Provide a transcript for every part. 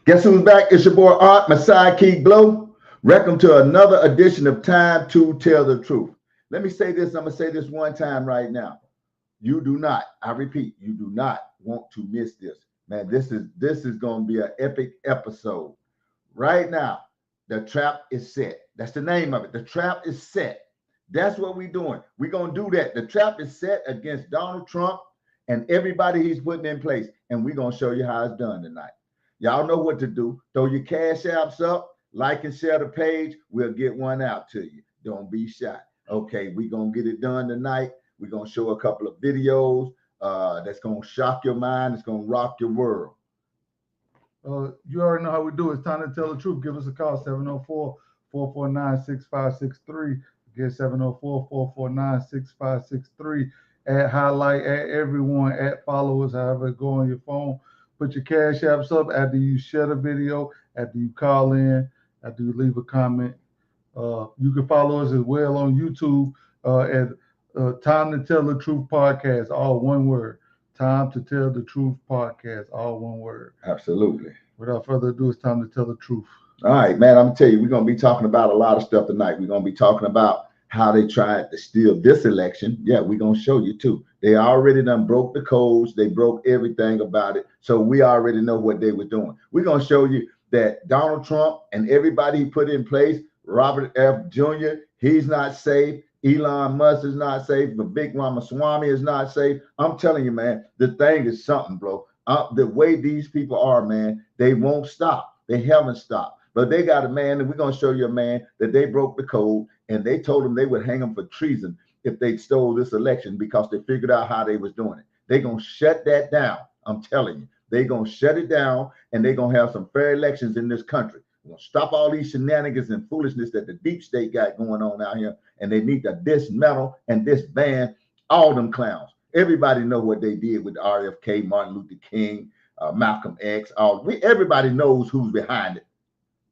Guess who's back? It's your boy Art, my sidekick Blow. Welcome to another edition of Time to Tell the Truth. Let me say this. I'm going to say this one time right now. You do not, I repeat, you do not want to miss this. Man, this is going to be an epic episode. Right now, the trap is set. That's the name of it. The trap is set. That's what we're doing. We're going to do that. The trap is set against Donald Trump and everybody he's putting in place. And we're going to show you how it's done tonight. Y'all know what to do. Throw your cash apps up, like and share the page. We'll get one out to you. Don't be shy. Okay, we're going to get it done tonight. We're going to show a couple of videos that's going to shock your mind. It's going to rock your world. You already know how we do it. It's time to tell the truth. Give us a call, 704-449-6563. Again, 704-449-6563. Add highlight, add everyone, add followers, however it go on your phone. Put your cash apps up after you share the video, after you call in, after you leave a comment. You can follow us as well on YouTube at Time to Tell the Truth Podcast, all one word. Time to Tell the Truth Podcast, all one word. Absolutely. Without further ado, it's time to tell the truth. All right, man, I'm going to tell you, we're going to be talking about a lot of stuff tonight. We're going to be talking about how they tried to steal this election. Yeah, we're going to show you too. They already done broke the codes. They broke everything about it. So we already know what they were doing. We're going to show you that Donald Trump and everybody he put in place, Robert F. Jr., he's not safe. Elon Musk is not safe. Vivek Ramaswamy is not safe. I'm telling you, man, the thing is something, bro. The way these people are, man, they won't stop. They haven't stopped. But they got a man, and we're going to show you a man that they broke the code, and they told him they would hang him for treason if they stole this election because they figured out how they was doing it. They're going to shut that down. I'm telling you. They're going to shut it down, and they're going to have some fair elections in this country. We're going to stop all these shenanigans and foolishness that the deep state got going on out here, and they need to dismantle and disband all them clowns. Everybody know what they did with RFK, Martin Luther King, Malcolm X. Everybody knows who's behind it,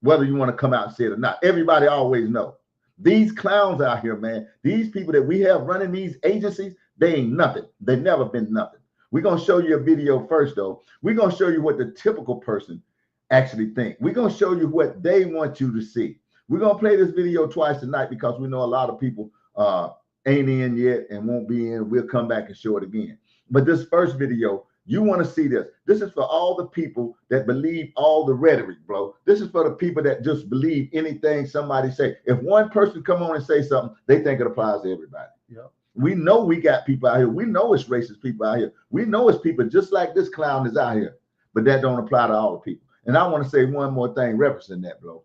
whether you want to come out and say it or not. Everybody always know. These clowns out here, man, these people that we have running these agencies, they ain't nothing. They've never been nothing. We're going to show you a video first, though. We're going to show you what the typical person actually think. We're going to show you what they want you to see. We're going to play this video twice tonight because we know a lot of people ain't in yet and won't be in. We'll come back and show it again. But this first video, you want to see this. This is for all the people that believe all the rhetoric, bro. This is for the people that just believe anything somebody say. If one person come on and say something, they think it applies to everybody. Yeah. We know we got people out here. We know it's racist people out here. We know it's people just like this clown is out here. But that don't apply to all the people. And I want to say one more thing referencing that, bro.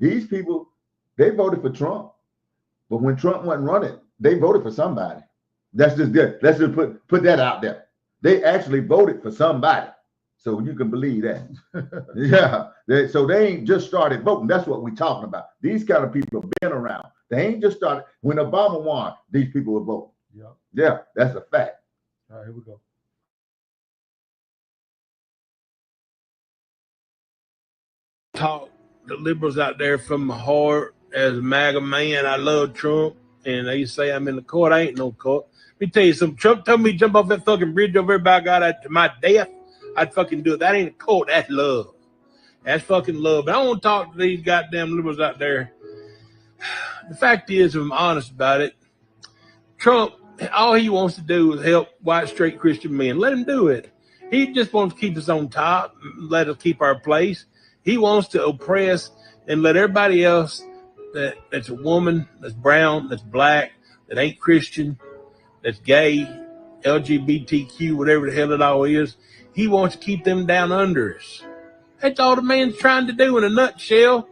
These people, they voted for Trump. But when Trump wasn't running, they voted for somebody. That's just good. Let's just put that out there. They actually voted for somebody. So you can believe that. Yeah. So they ain't just started voting. That's what we're talking about. These kind of people have been around. They ain't just started. When Obama won, these people were voting. Yeah. Yeah, that's a fact. All right, here we go. Talk the liberals out there from my heart as a MAGA man. I love Trump, and they say I'm in the court. I ain't no court. Let me tell you something. Trump told me to jump off that fucking bridge over there by God to my death. I'd fucking do it. That ain't a court. That's love. That's fucking love. But I don't want to talk to these goddamn liberals out there. The fact is, if I'm honest about it, Trump, all he wants to do is help white, straight Christian men. Let him do it. He just wants to keep us on top, let us keep our place. He wants to oppress and let everybody else that's a woman, that's brown, that's black, that ain't Christian, that's gay, LGBTQ, whatever the hell it all is, he wants to keep them down under us. That's all the man's trying to do in a nutshell.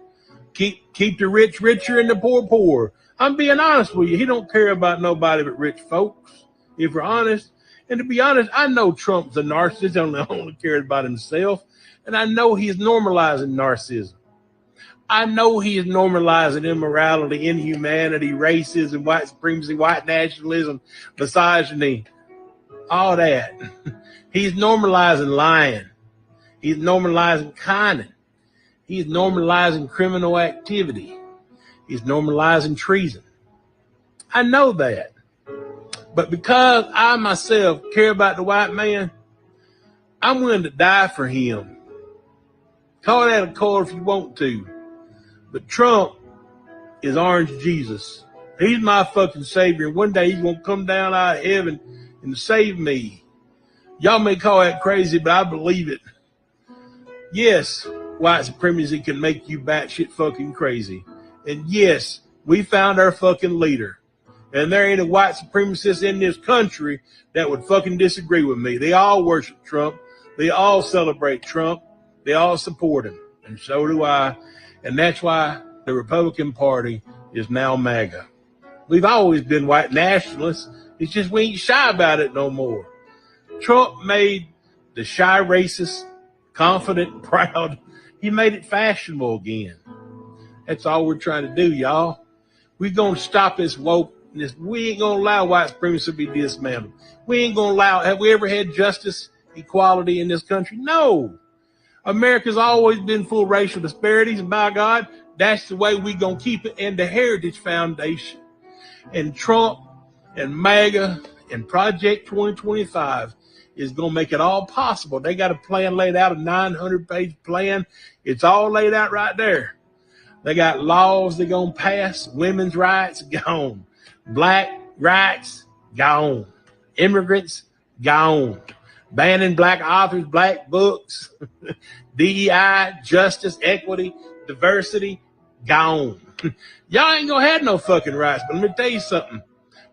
Keep the rich richer and the poor poor. I'm being honest with you. He don't care about nobody but rich folks, if we're honest. And to be honest, I know Trump's a narcissist. He only cares about himself. And I know he's normalizing narcissism. I know he is normalizing immorality, inhumanity, racism, white supremacy, white nationalism, misogyny, all that. He's normalizing lying. He's normalizing conning. He's normalizing criminal activity. He's normalizing treason. I know that. But because I myself care about the white man, I'm willing to die for him. Call that a card if you want to. But Trump is Orange Jesus. He's my fucking savior. One day he's gonna come down out of heaven and save me. Y'all may call that crazy, but I believe it. Yes, white supremacy can make you batshit fucking crazy. And yes, we found our fucking leader. And there ain't a white supremacist in this country that would fucking disagree with me. They all worship Trump. They all celebrate Trump. They all support him. And so do I. And that's why the Republican Party is now MAGA. We've always been white nationalists. It's just we ain't shy about it no more. Trump made the shy racist confident and proud. He made it fashionable again. That's all we're trying to do, y'all. We're going to stop this wokeness. We ain't going to allow white supremacy to be dismantled. We ain't going to allow, have we ever had justice, equality in this country? No. America's always been full of racial disparities, and by God, that's the way we going to keep it. And the Heritage Foundation and Trump and MAGA and Project 2025 is going to make it all possible. They got a plan laid out, a 900-page plan. It's all laid out right there. They got laws they're going to pass. Women's rights, gone. Black rights, gone. Immigrants, gone. Banning black authors, black books. DEI, justice, equity, diversity, gone. Y'all ain't going to have no fucking rights. But let me tell you something.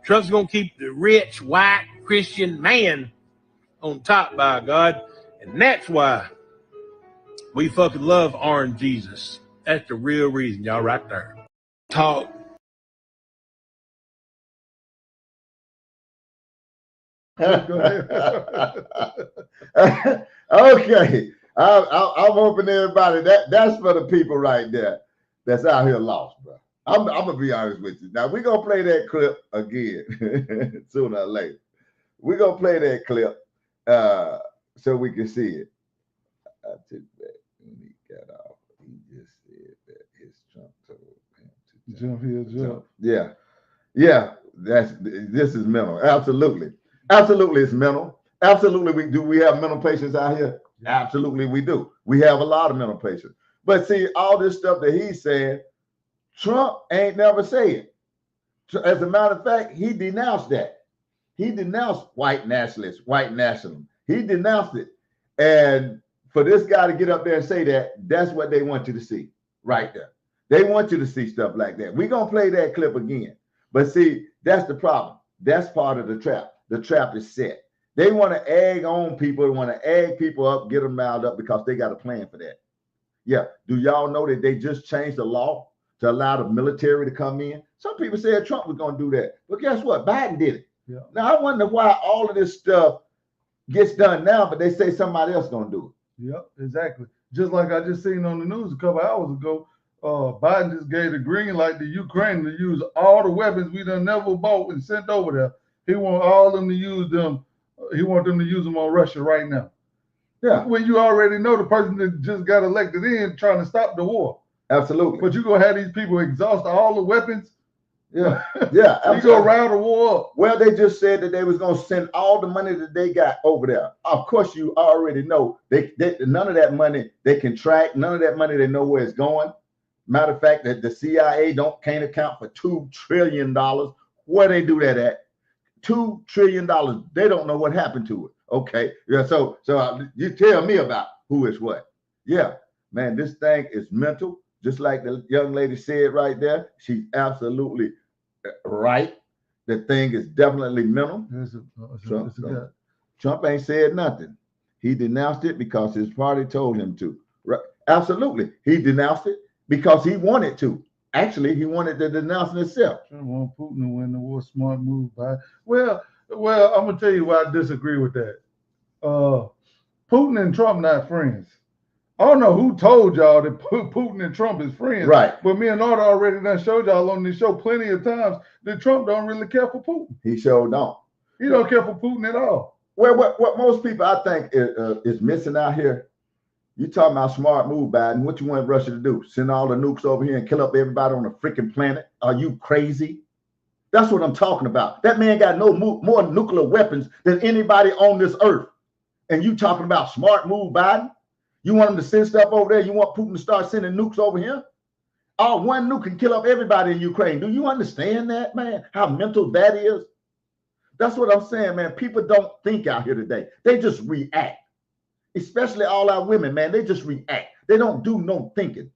Trump's going to keep the rich, white, Christian man on top, by God. And that's why we fucking love Orange Jesus. That's the real reason, y'all, right there. Talk. Okay. I'm hoping everybody, that's for the people right there that's out here lost, bro. I'm gonna be honest with you. Now we're gonna play that clip again sooner or later. We're gonna play that clip so we can see it. I took that when he got off. He just said that his Trump told him to Jump here, jump. Yeah. This is mental. Absolutely, it's mental. Absolutely, we have mental patients out here. Absolutely, we do. We have a lot of mental patients. But see, all this stuff that he's saying, Trump ain't never said. As a matter of fact, he denounced that. He denounced white nationalists, white nationalism. He denounced it. And for this guy to get up there and say that, that's what they want you to see right there. They want you to see stuff like that. We're going to play that clip again. But see, that's the problem. That's part of the trap. The trap is set. They want to egg on people. They want to egg people up, get them riled up because they got a plan for that. Yeah. Do y'all know that they just changed the law to allow the military to come in? Some people said Trump was going to do that. But guess what? Biden did it. Yeah. Now, I wonder why all of this stuff gets done now, but they say somebody else going to do it. Yep, exactly. Just like I just seen on the news a couple hours ago, Biden just gave the green light to Ukraine to use all the weapons we done never bought and sent over there. He want all of them to use them. He want them to use them on Russia right now. Yeah. When you already know the person that just got elected in trying to stop the war. Absolutely. But you're going to have these people exhaust all the weapons. Yeah. You go round the war up. Well, they just said that they was going to send all the money that they got over there. Of course, you already know they none of that money they can track. None of that money they know where it's going. Matter of fact, that the CIA can't account for $2 trillion. Where they do that at? $2 trillion. They don't know what happened to it. Okay. Yeah. So you tell me about who is what. Yeah, man, this thing is mental. Just like the young lady said right there. She's absolutely right. The thing is definitely mental. Trump ain't said nothing. He denounced it because his party told him to. Right. Absolutely. He denounced it because he wanted to. Actually, he wanted to denounce it himself. I want Putin to win the war. Smart move by. Well, I'm gonna tell you why I disagree with that. Putin and Trump not friends. I don't know who told y'all that Putin and Trump is friends. Right. But me and Narda already done showed y'all on this show plenty of times that Trump don't really care for Putin. He sure don't. He don't care for Putin at all. Well, what most people I think is missing out here, you talking about smart move, Biden. What you want Russia to do? Send all the nukes over here and kill up everybody on the freaking planet? Are you crazy? That's what I'm talking about. That man got more nuclear weapons than anybody on this earth. And you talking about smart move, Biden? You want them to send stuff over there? You want Putin to start sending nukes over here? Oh, one nuke can kill up everybody in Ukraine. Do you understand that, man? How mental that is? That's what I'm saying, man. People don't think out here today. They just react. Especially all our women, man. They just react. They don't do no thinking.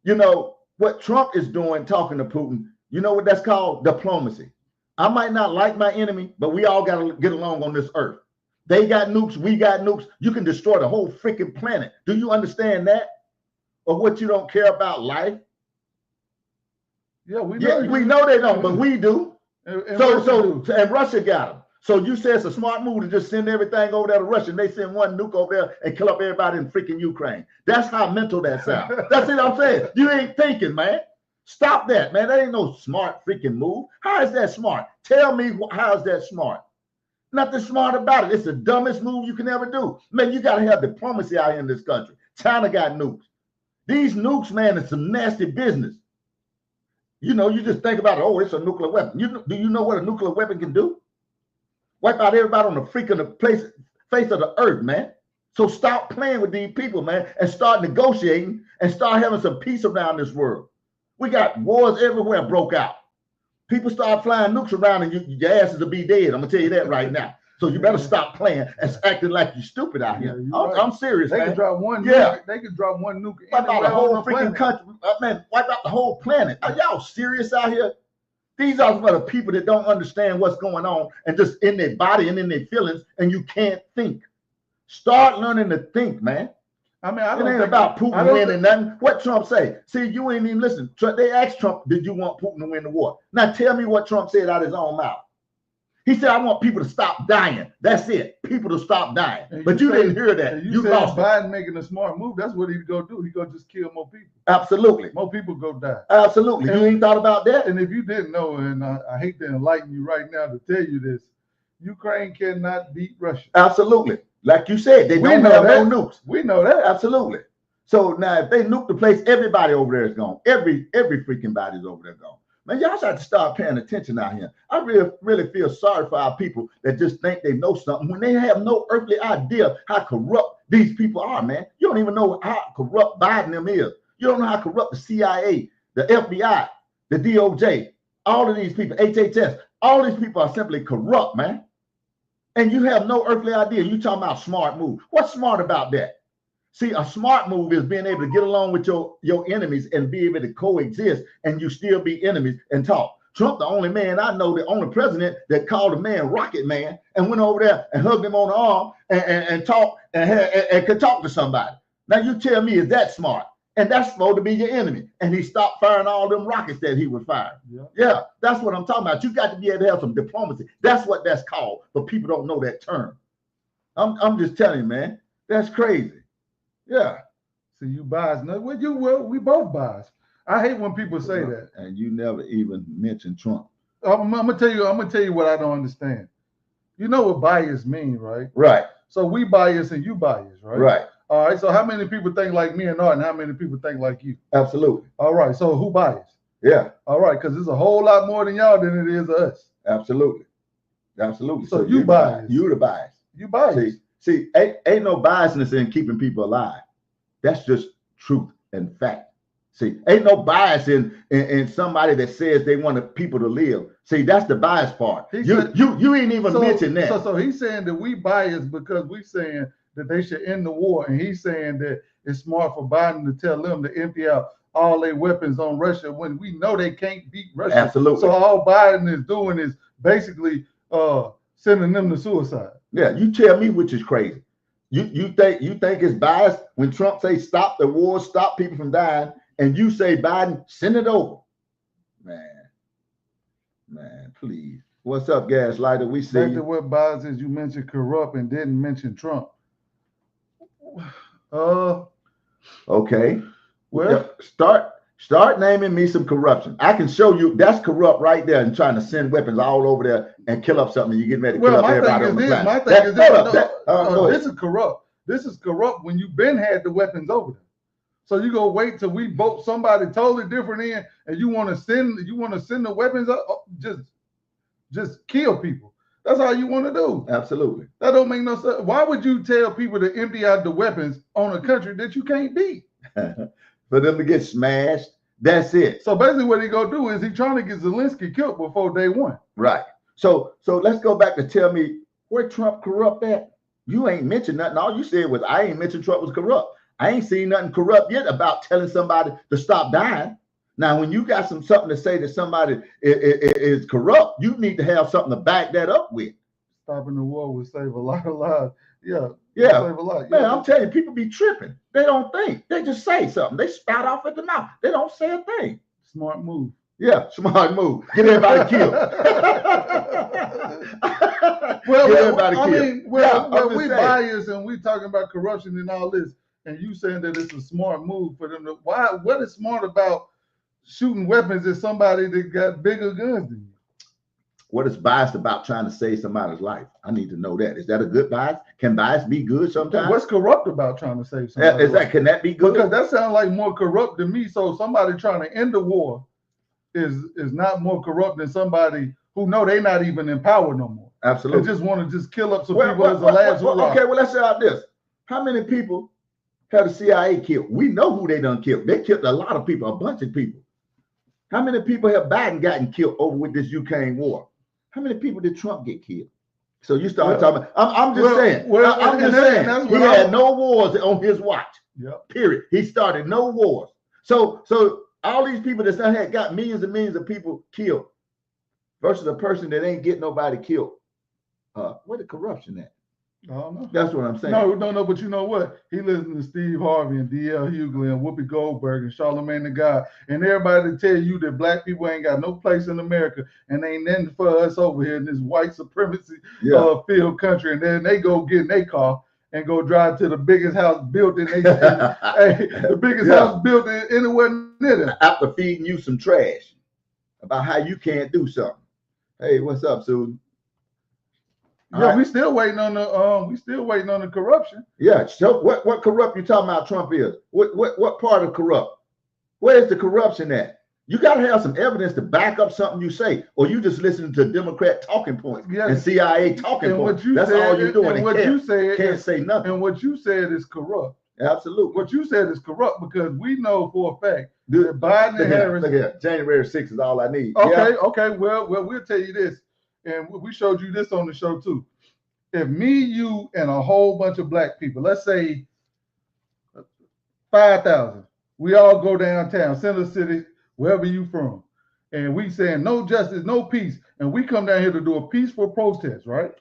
You know, what Trump is doing, talking to Putin, you know what that's called? Diplomacy. I might not like my enemy, but we all got to get along on this earth. They got nukes, we got nukes. You can destroy the whole freaking planet. Do you understand that? Or what, you don't care about life? Yeah, we know they don't, but we do. And Russia got them. So you say it's a smart move to just send everything over there to Russia, and they send one nuke over there and kill up everybody in freaking Ukraine. That's how mental that sounds. That's what I'm saying. You ain't thinking, man. Stop that, man. That ain't no smart freaking move. How is that smart? Tell me, how is that smart? Nothing smart about it. It's the dumbest move you can ever do. Man, you got to have diplomacy out here in this country. China got nukes. These nukes, man, is some nasty business. You know, you just think about it, oh, it's a nuclear weapon. Do you know what a nuclear weapon can do? Wipe out everybody on the freaking face of the earth, man. So stop playing with these people, man, and start negotiating and start having some peace around this world. We got wars everywhere broke out. People start flying nukes around and your asses will be dead. I'm going to tell you that right now. So you better stop playing and acting like you're stupid out here. I'm serious, man. They can drop one nuke. They can drop one nuke. Wipe out the whole freaking country. Man, wipe out the whole planet. Are y'all serious out here? These are the people that don't understand what's going on and just in their body and in their feelings, and you can't think. Start learning to think, man. I mean, I don't it ain't about Putin winning nothing. What Trump say? See, you ain't even listen. They asked Trump, did you want Putin to win the war? Now tell me what Trump said out of his own mouth. He said, I want people to stop dying. That's it. People to stop dying. But you didn't hear that. You lost Biden making a smart move. That's what he's going to do. He's going to just kill more people. Absolutely. More people go die. Absolutely. You ain't thought about that? And if you didn't know, and I hate to enlighten you right now to tell you this, Ukraine cannot beat Russia. Absolutely. Like you said, they don't have no nukes. We know that. Absolutely. So now if they nuke the place, everybody over there is gone. Every freaking body's over there gone. Man, y'all got to start paying attention out here. I really feel sorry for our people that just think they know something when they have no earthly idea how corrupt these people are, man. You don't even know how corrupt Biden them is. You don't know how corrupt the CIA, the FBI, the DOJ, all of these people, HHS, all these people are simply corrupt, man. And you have no earthly idea. You talking about smart move. What's smart about that? See, a smart move is being able to get along with your enemies and be able to coexist and you still be enemies and talk. Trump, the only man I know, the only president that called a man Rocket Man and went over there and hugged him on the arm and talked and could talk to somebody. Now you tell me, is that smart? And that's supposed to be your enemy. And he stopped firing all them rockets that he was firing. Yeah, that's what I'm talking about. You got to be able to have some diplomacy. That's what that's called, but people don't know that term. I'm just telling you, man, that's crazy. Yeah. So you bias. No, well, we both bias. I hate when people say that. And you never even mentioned Trump. I'm gonna tell you what I don't understand. You know what bias mean, right? Right. So we bias and you bias, right? Right. All right. So how many people think like me and Art, and how many people think like you? Absolutely. All right. So who bias? Yeah. All right, because it's a whole lot more than y'all than it is us. Absolutely. Absolutely. So you bias. You the bias. You bias. See, ain't no biasness in keeping people alive. That's just truth and fact. See, ain't no bias in somebody that says they want people to live. See, that's the bias part. You ain't even mentioned that. So he's saying that we bias because we saying that they should end the war, and he's saying that it's smart for Biden to tell them to empty out all their weapons on Russia when we know they can't beat Russia. Absolutely. So all Biden is doing is basically sending them to suicide. Yeah, you tell me which is crazy. You think it's biased when Trump say stop the war, stop people from dying, and you say Biden send it over. Man, please. What's up, Gaslighter? We see you. What bias is? You mentioned corrupt and didn't mention Trump. Okay. Well, start naming me some corruption. I can show you that's corrupt right there and trying to send weapons all over there and kill up something. You get ready to kill up everybody on the planet. My thing is this is corrupt. This is corrupt when you've been had the weapons over there. So you go wait till we vote somebody totally different in, and you want to send the weapons up, just kill people. That's all you want to do. Absolutely. That don't make no sense. Why would you tell people to empty out the weapons on a country that you can't beat? For them to get smashed, that's it. So basically what he gonna do is he trying to get Zelensky killed before day one. Right. So let's go back to tell me where Trump corrupt at. You ain't mentioned nothing. All you said was I ain't mentioned Trump was corrupt. I ain't seen nothing corrupt yet about telling somebody to stop dying. Now, when you got something to say that somebody is corrupt, you need to have something to back that up with. Stopping the war would save a lot of lives. Yeah. Yeah. Save a lot. Man, Yeah. I'm telling you, people be tripping. They don't think. They just say something. They spout off at the mouth. They don't say a thing. Smart move. Yeah, smart move. Get everybody killed. We biased and we talking about corruption and all this, and you saying that it's a smart move for them to. Why? What is smart about shooting weapons at somebody that got bigger guns than you? What is biased about trying to save somebody's life? I need to know that. Is that a good bias? Can bias be good sometimes? What's corrupt about trying to save somebody's life? Can that be good? Because that sounds like more corrupt to me. So somebody trying to end the war is not more corrupt than somebody who know they're not even in power no more. Absolutely. They just want to just kill up some people as a last hurrah. Okay, well, let's say out this. How many people have the CIA killed? We know who they done killed. They killed a lot of people, a bunch of people. How many people have Biden gotten killed over with this Ukraine war? How many people did Trump get killed? So you start talking. I'm just saying. I'm just saying. He had no wars on his watch. Yep. Period. He started no wars. So all these people that had got millions and millions of people killed versus a person that ain't get nobody killed. Where the corruption at? I don't know. That's what I'm saying. No, but you know what? He listened to Steve Harvey and D.L. Hughley and Whoopi Goldberg and Charlamagne the God and everybody to tell you that black people ain't got no place in America and ain't nothing for us over here in this white supremacy field country. And then they go get in their car and go drive to the biggest house built in the biggest house built in anywhere near them. After feeding you some trash about how you can't do something. Hey, what's up, Susan? Yeah, right. we still waiting on the corruption. Yeah. So what corrupt you talking about Trump is? What part of corrupt? Where's the corruption at? You got to have some evidence to back up something you say, or you just listen to Democrat talking points and CIA talking points. That's all you're doing. And what you said can't say nothing. And what you said is corrupt. Absolutely. What you said is corrupt because we know for a fact that Biden and Harris. Look at January 6th is all I need. Okay. Well, we'll tell you this. And we showed you this on the show too. If me, you, and a whole bunch of black people, let's say 5,000, we all go downtown, Center City, wherever you from, and we saying no justice, no peace, and we come down here to do a peaceful protest, right?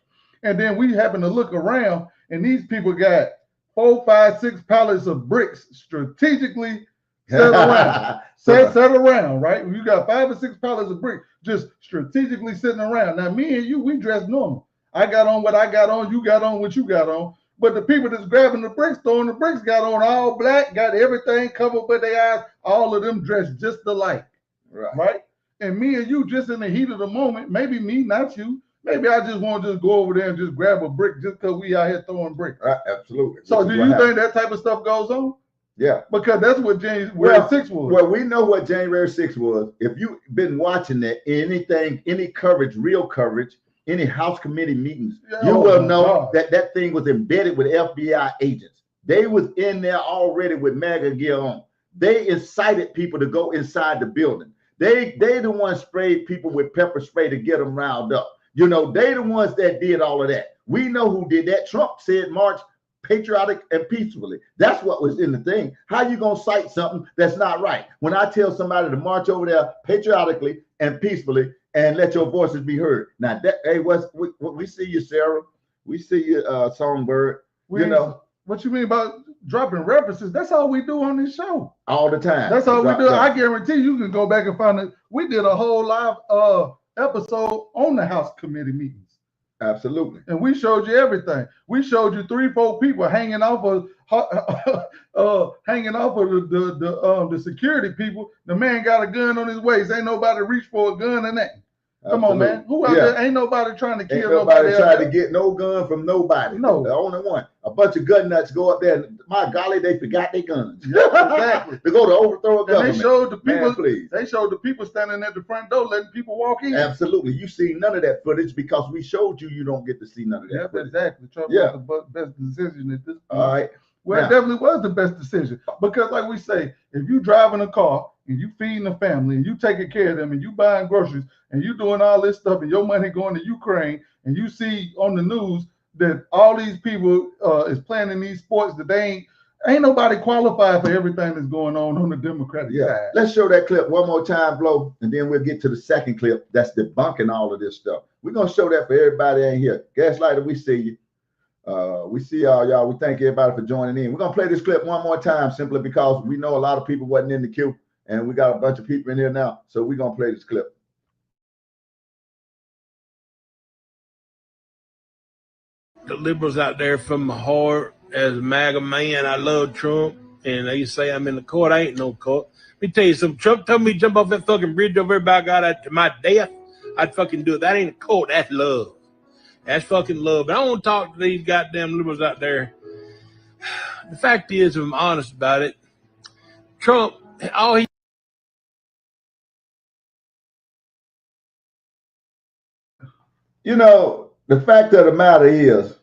And then we happen to look around, and these people got 4, 5, 6 pallets of bricks strategically set around. set around, right? You got 5 or 6 pallets of bricks just strategically sitting around. Now, me and you, we dress normal. I got on what I got on, you got on what you got on. But the people that's grabbing the bricks, throwing the bricks, got on all black, got everything covered with their eyes, all of them dressed just alike. Right? And me and you just in the heat of the moment, maybe me, not you. Maybe I just want to just go over there and just grab a brick just because we out here throwing bricks. Right, absolutely. So do you think that type of stuff goes on? Yeah. Because that's what January 6th was. Well, we know what January 6th was. If you've been watching that, any coverage, real coverage, any House committee meetings, you will know that thing was embedded with FBI agents. They was in there already with MAGA gear on. They incited people to go inside the building. They the ones sprayed people with pepper spray to get them riled up. You know, they the ones that did all of that. We know who did that. Trump said march patriotic and peacefully. That's what was in the thing. How you gonna cite something that's not right? When I tell somebody to march over there patriotically and peacefully and let your voices be heard. Now that we see you, Sarah. We see you, Songbird. What you mean about dropping references? That's all we do on this show. All the time. That's all we do. I guarantee you can go back and find it. We did a whole live episode on the House committee meetings. Absolutely. And we showed you everything. We showed you 3, 4 people hanging off of the security people. The man got a gun on his waist. Ain't nobody reach for a gun or nothing. Come on, man. Who out there? Ain't nobody trying to kill Ain't nobody trying to else. get no gun from nobody. No. The only one. A bunch of gun nuts go up there. And, my golly, they forgot their guns. Yeah, exactly. To go to overthrow a government. They showed the people. Man, please. They showed the people standing at the front door, letting people walk in. Absolutely. You see none of that footage because we showed you. You don't get to see none of that. Yep, footage. exactly. Trump was the best decision at this point. All right. Well, it definitely was the best decision because, like we say, if you driving a car and you feeding a family and you taking care of them and you buying groceries and you doing all this stuff and your money going to Ukraine and you see on the news that all these people is playing in these sports that they ain't nobody qualified for everything that's going on the Democratic side. Let's show that clip one more time, Flo, and then we'll get to the second clip that's debunking all of this stuff. We're gonna show that for everybody in here. Gaslighter, we see you. We see y'all. We thank everybody for joining in. We're gonna play this clip one more time simply because we know a lot of people wasn't in the queue, and we got a bunch of people in here now. So we're gonna play this clip. The liberals out there from my heart, as a MAGA man, I love Trump, and they say I'm in the court. I ain't no court. Let me tell you something. Trump told me to jump off that fucking bridge over there by God to my death. I'd fucking do it. That ain't a court. That's love. That's fucking love. But I don't want to talk to these goddamn liberals out there. The fact is, if I'm honest about it, Trump, all he... You know, the fact of the matter is,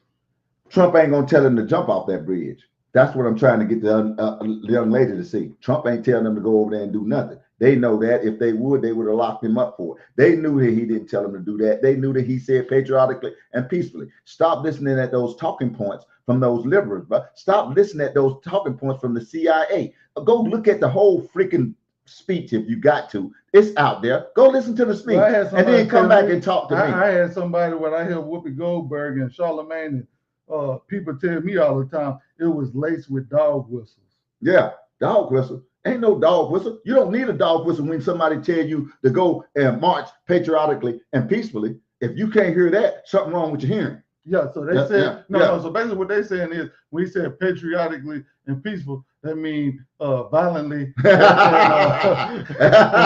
Trump ain't gonna tell him to jump off that bridge. That's what I'm trying to get the young lady to see. Trump ain't telling them to go over there and do nothing. They know that if they would have locked him up for it. They knew that he didn't tell them to do that. They knew that he said patriotically and peacefully. Stop listening at those talking points from those liberals, but stop listening at those talking points from the CIA. Go look at the whole freaking speech if you got to. It's out there. Go listen to the speech and then come back and talk to me. I had somebody when I hear Whoopi Goldberg and Charlemagne and people tell me all the time it was laced with dog whistles. Yeah, dog whistle. Ain't no dog whistle. You don't need a dog whistle when somebody tell you to go and march patriotically and peacefully. If you can't hear that, something wrong with your hearing. Yeah, so they said no. So basically, what they're saying is, when he said patriotically and peaceful, that means violently and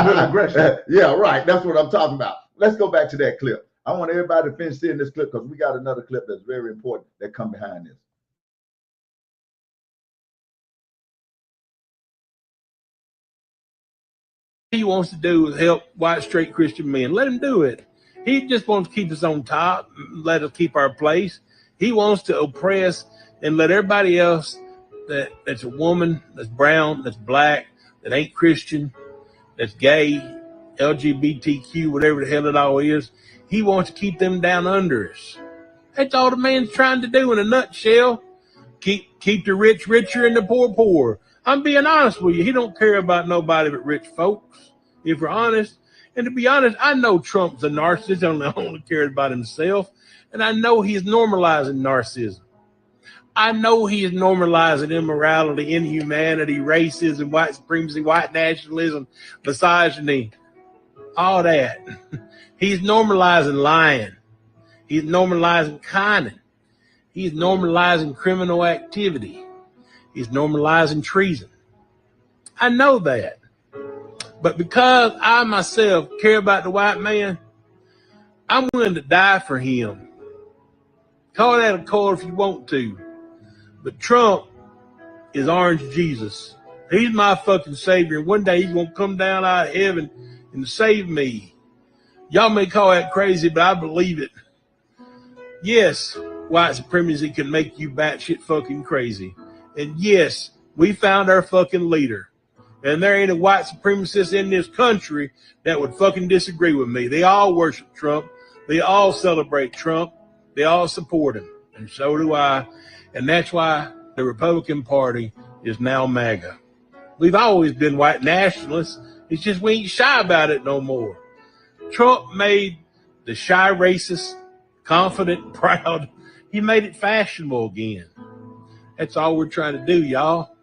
with aggression. Yeah, right. That's what I'm talking about. Let's go back to that clip. I want everybody to finish seeing this clip because we got another clip that's very important that come behind this. He wants to do is help white straight Christian men. Let him do it. He just wants to keep us on top, let us keep our place. He wants to oppress and let everybody else that's a woman, that's brown, that's black, that ain't Christian, that's gay, LGBTQ, whatever the hell it all is. He wants to keep them down under us. That's all the man's trying to do in a nutshell. Keep the rich richer and the poor poorer. I'm being honest with you. He don't care about nobody but rich folks, if we're honest. And to be honest, I know Trump's a narcissist. He only cares about himself. And I know he's normalizing narcissism. I know he is normalizing immorality, inhumanity, racism, white supremacy, white nationalism, misogyny, all that. He's normalizing lying. He's normalizing conning. He's normalizing criminal activity. He's normalizing treason. I know that. But because I myself care about the white man, I'm willing to die for him. Call that a call if you want to. But Trump is Orange Jesus. He's my fucking savior. One day he's going to come down out of heaven and save me. Y'all may call that crazy, but I believe it. Yes, white supremacy can make you batshit fucking crazy. And yes, we found our fucking leader. And there ain't a white supremacist in this country that would fucking disagree with me. They all worship Trump. They all celebrate Trump. They all support him. And so do I. And that's why the Republican Party is now MAGA. We've always been white nationalists. It's just we ain't shy about it no more. Trump made the shy racist confident, proud. He made it fashionable again. That's all we're trying to do, y'all.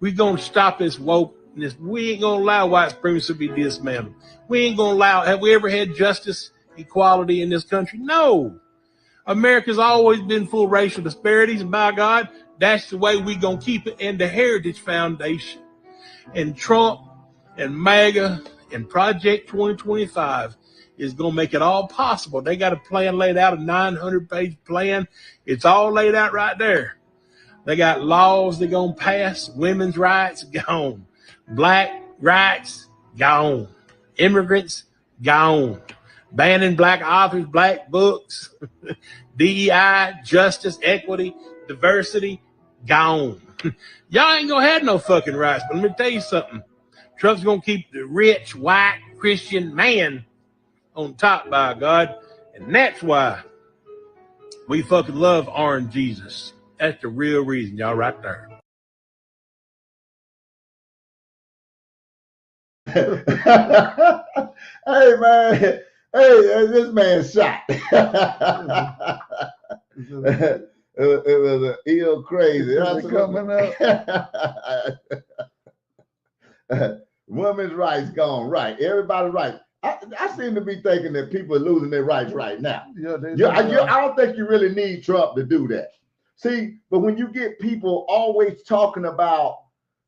We're going to stop this wokeness. We ain't going to allow white supremacy to be dismantled. We ain't going to allow, have we ever had justice, equality in this country? No. America's always been full of racial disparities, and by God, that's the way we're going to keep it, and the Heritage Foundation. And Trump and MAGA and Project 2025 is going to make it all possible. They got a plan laid out, a 900-page plan. It's all laid out right there. They got laws they're going to pass. Women's rights, gone. Black rights, gone. Immigrants, gone. Banning black authors, black books. DEI, justice, equity, diversity, gone. Y'all ain't going to have no fucking rights. But let me tell you something. Trump's going to keep the rich, white, Christian man on top, by God. And that's why we fucking love Orange Jesus. That's the real reason, y'all, right there. Hey, man. Hey, this man shot. It was a ill crazy. Coming up. Women's rights gone. Right. Everybody right. I seem to be thinking that people are losing their rights right now. I don't think you really need Trump to do that. See, but when you get people always talking about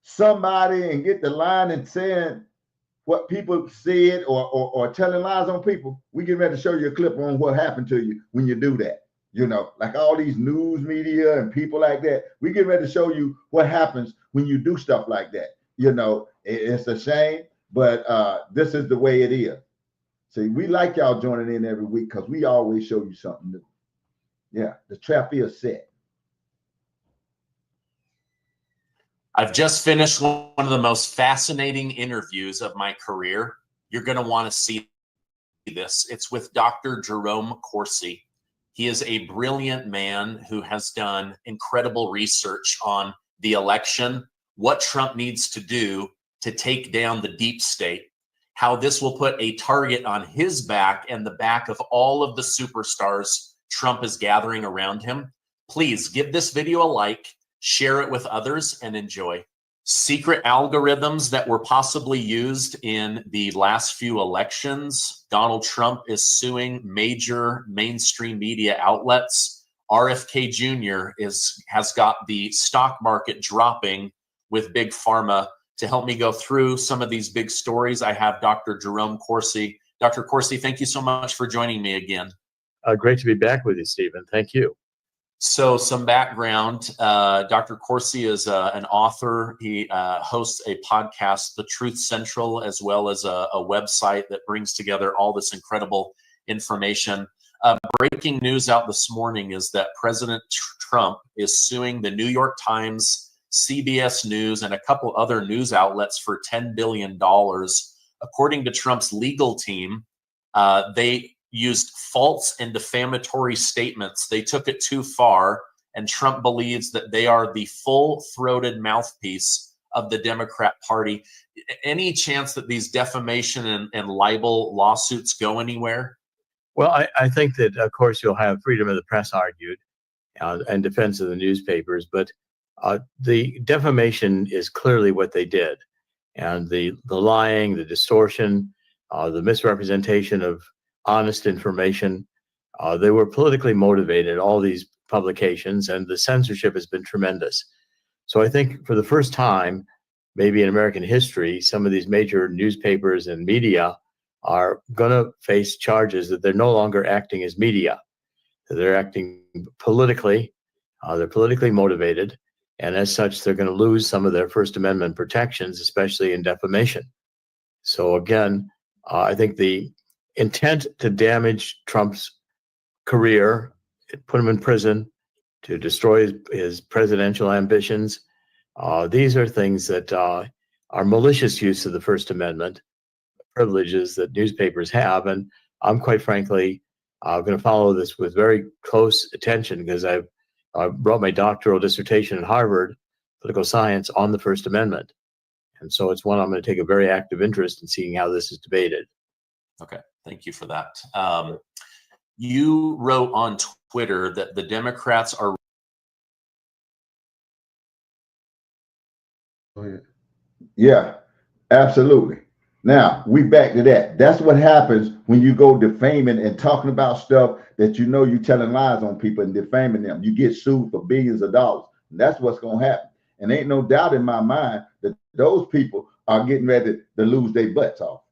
somebody and get the line and saying what people said or telling lies on people, we get ready to show you a clip on what happened to you when you do that. You know, like all these news media and people like that, we get ready to show you what happens when you do stuff like that. You know, it's a shame, but this is the way it is. See, we like y'all joining in every week because we always show you something new. Yeah, the trap is set. I've just finished one of the most fascinating interviews of my career. You're going to want to see this. It's with Dr. Jerome Corsi. He is a brilliant man who has done incredible research on the election, what Trump needs to do to take down the deep state, how this will put a target on his back and the back of all of the superstars Trump is gathering around him. Please give this video a like, share it with others, and enjoy. Secret algorithms that were possibly used in the last few elections. Donald Trump is suing major mainstream media outlets. RFK Jr. has got the stock market dropping with Big Pharma. To help me go through some of these big stories, I have Dr. Jerome Corsi. Dr. Corsi, thank you so much for joining me again. Great to be back with you, Stephen. Thank you. So some background, Dr. Corsi is an author. He hosts a podcast, The Truth Central, as well as a website that brings together all this incredible information. Breaking news out this morning is that President Trump is suing the New York Times, CBS News, and a couple other news outlets for $10 billion. According to Trump's legal team, they used false and defamatory statements. They took it too far, and Trump believes that they are the full-throated mouthpiece of the Democrat Party. Any chance that these defamation and libel lawsuits go anywhere? Well, I think that, of course, you'll have freedom of the press argued and defense of the newspapers, but the defamation is clearly what they did. And the lying, the distortion, the misrepresentation of honest information, they were politically motivated, all these publications, and the censorship has been tremendous. So I think for the first time, maybe in American history, some of these major newspapers and media are going to face charges that they're no longer acting as media. They're acting politically, they're politically motivated, and as such, they're going to lose some of their First Amendment protections, especially in defamation. So again, I think the intent to damage Trump's career, put him in prison, to destroy his presidential ambitions, these are things that are malicious use of the First Amendment, privileges that newspapers have. And I'm quite frankly going to follow this with very close attention because I wrote my doctoral dissertation at Harvard, political science, on the First Amendment. And so it's one I'm going to take a very active interest in seeing how this is debated. Okay, thank you for that. You wrote on Twitter that the Democrats are... Yeah, absolutely. Now, we back to that. That's what happens when you go defaming and talking about stuff that you know you're telling lies on people and defaming them. You get sued for billions of dollars. And that's what's going to happen. And ain't no doubt in my mind that those people are getting ready to lose their butts off.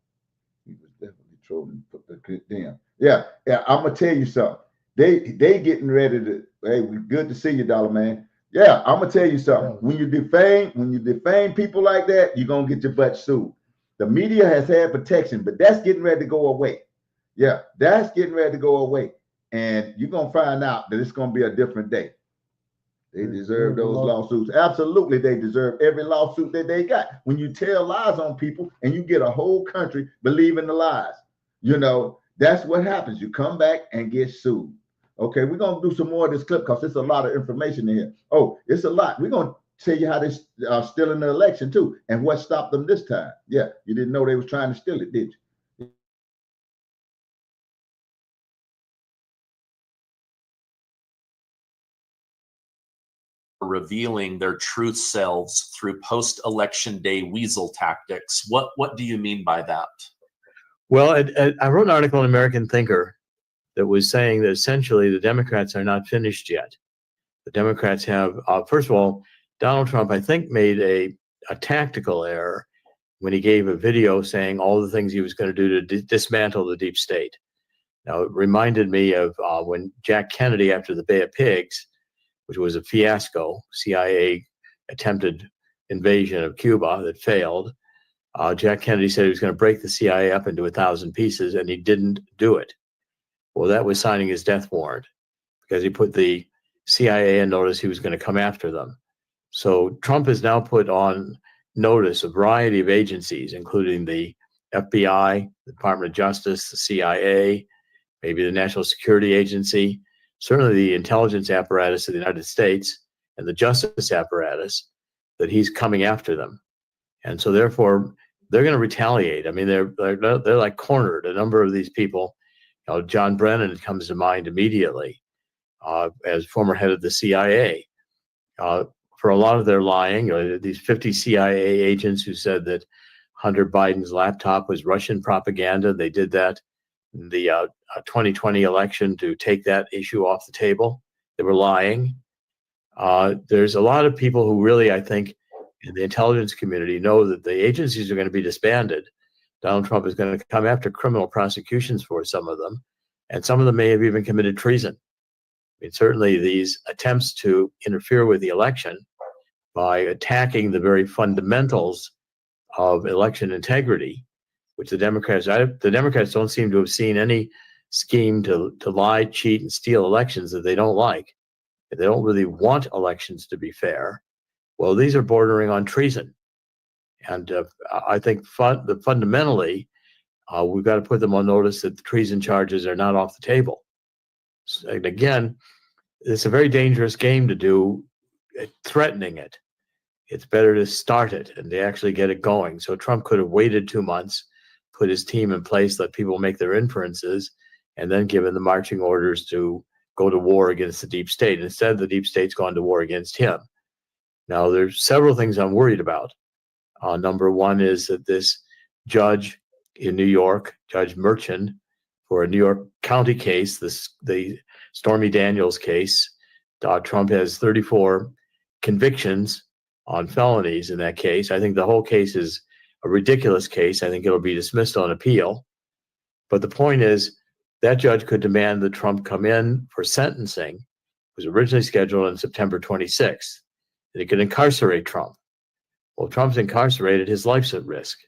He was definitely trolling. Put Damn. Yeah, yeah. I'm gonna tell you something. They getting ready to. Hey, we good to see you, Dollar Man. Yeah, I'm gonna tell you something. When you defame people like that, you're gonna get your butt sued. The media has had protection, but that's getting ready to go away. Yeah, that's getting ready to go away, and you're gonna find out that it's gonna be a different day. They deserve those lawsuits. Absolutely, they deserve every lawsuit that they got. When you tell lies on people and you get a whole country believing the lies, that's what happens. You come back and get sued. Okay, we're gonna do some more of this clip because it's a lot of information in here. Oh, it's a lot. We're gonna tell you how they are stealing the election too, and what stopped them this time. Yeah, you didn't know they was trying to steal it, did you? Revealing their true selves through post-election day weasel tactics. What do you mean by that? Well, I wrote an article in American Thinker that was saying that essentially the Democrats are not finished yet. The Democrats have, first of all, Donald Trump, I think, made a tactical error when he gave a video saying all the things he was going to do to dismantle the deep state. Now, it reminded me of when Jack Kennedy, after the Bay of Pigs, which was a fiasco, CIA attempted invasion of Cuba that failed. Jack Kennedy said he was going to break the CIA up into 1,000 pieces, and he didn't do it. Well, that was signing his death warrant because he put the CIA in notice he was going to come after them. So Trump has now put on notice a variety of agencies, including the FBI, the Department of Justice, the CIA, maybe the National Security Agency, certainly the intelligence apparatus of the United States and the justice apparatus, that he's coming after them. And so therefore, they're going to retaliate. I mean, they're like cornered. A number of these people, John Brennan comes to mind immediately as former head of the CIA. For a lot of their lying, these 50 CIA agents who said that Hunter Biden's laptop was Russian propaganda. They did that in the 2020 election to take that issue off the table. They were lying. There's a lot of people who really, I think, in the intelligence community know that the agencies are going to be disbanded. Donald Trump is going to come after criminal prosecutions for some of them, and some of them may have even committed treason. I mean, certainly these attempts to interfere with the election by attacking the very fundamentals of election integrity, which the Democrats don't seem to have seen any scheme to lie, cheat, and steal elections that they don't like. If they don't really want elections to be fair, well, these are bordering on treason. And I think fundamentally, we've got to put them on notice that the treason charges are not off the table. And again, it's a very dangerous game to do, threatening it. It's better to start it and to actually get it going. So Trump could have waited 2 months, put his team in place, let people make their inferences, and then given the marching orders to go to war against the deep state. Instead, the deep state's gone to war against him. Now, there's several things I'm worried about. Number one is that this judge in New York, Judge Merchan, for a New York County case, the Stormy Daniels case, Trump has 34 convictions on felonies in that case. I think the whole case is a ridiculous case. I think it'll be dismissed on appeal. But the point is, that judge could demand that Trump come in for sentencing. It was originally scheduled on September 26th. And he could incarcerate Trump. Well, Trump's incarcerated, his life's at risk.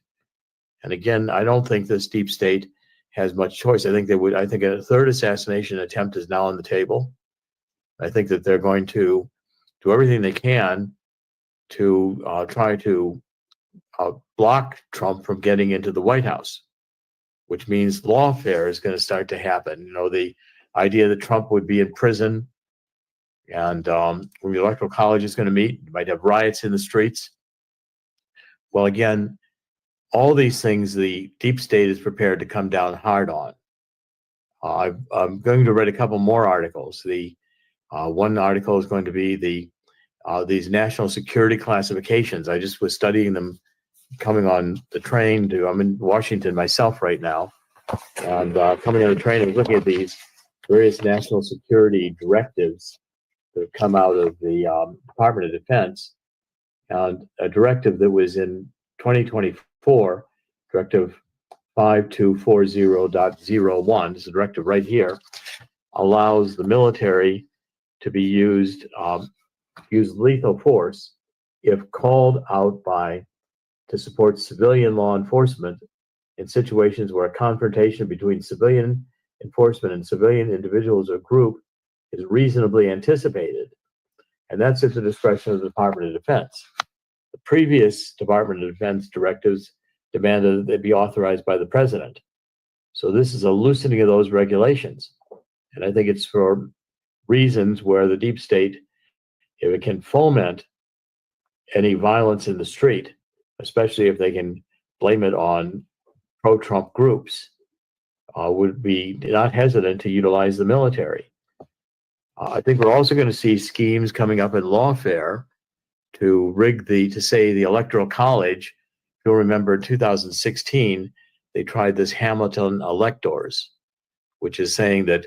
And again, I don't think this deep state has much choice. I think a third assassination attempt is now on the table. I think that they're going to do everything they can to try to block Trump from getting into the White House, which means lawfare is going to start to happen. The idea that Trump would be in prison and when the Electoral College is going to meet, you might have riots in the streets. Well, again, all these things the deep state is prepared to come down hard on. I'm going to read a couple more articles. The one article is going to be these national security classifications. I just was studying them coming on the train I'm in Washington myself right now. And coming on the train, I was looking at these various national security directives that have come out of the Department of Defense. And a directive that was in 2024, Directive 5240.01, this is a directive right here, allows the military to be used, use lethal force if called out to support civilian law enforcement in situations where a confrontation between civilian enforcement and civilian individuals or group is reasonably anticipated. And that's at the discretion of the Department of Defense. The previous Department of Defense directives demanded that they be authorized by the president. So this is a loosening of those regulations. And I think it's for reasons where the deep state, if it can foment any violence in the street, especially if they can blame it on pro-Trump groups, would be not hesitant to utilize the military. I think we're also going to see schemes coming up in lawfare to rig to say the Electoral College. You'll remember in 2016, they tried this Hamilton electors, which is saying that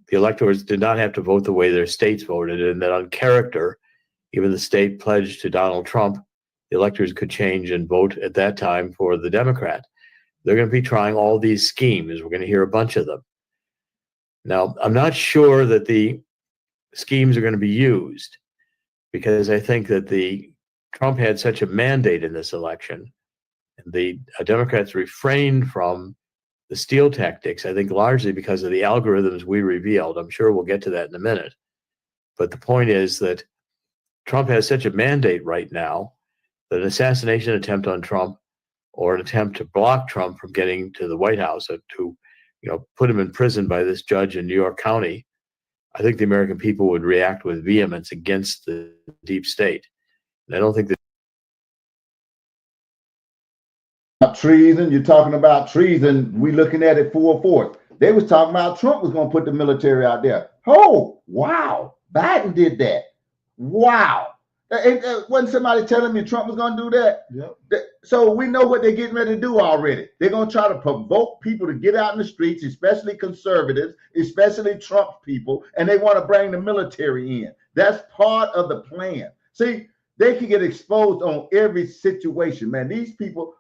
the electors did not have to vote the way their states voted, and that on character, even the state pledged to Donald Trump, the electors could change and vote at that time for the Democrat. They're going to be trying all these schemes. We're going to hear a bunch of them. Now, I'm not sure that the schemes are going to be used, because I think that Trump had such a mandate in this election, and the Democrats refrained from the steal tactics, I think largely because of the algorithms we revealed. I'm sure we'll get to that in a minute. But the point is that Trump has such a mandate right now that an assassination attempt on Trump, or an attempt to block Trump from getting to the White House, or to put him in prison by this judge in New York County, I think the American people would react with vehemence against the deep state. And I don't think that treason. You're talking about treason. We looking at it full force. They was talking about Trump was going to put the military out there. Oh, wow. Biden did that. Wow. Wasn't somebody telling me Trump was going to do that? Yep. So we know what they're getting ready to do already. They're going to try to provoke people to get out in the streets, especially conservatives, especially Trump people, and they want to bring the military in. That's part of the plan. See, they can get exposed on every situation, man. These people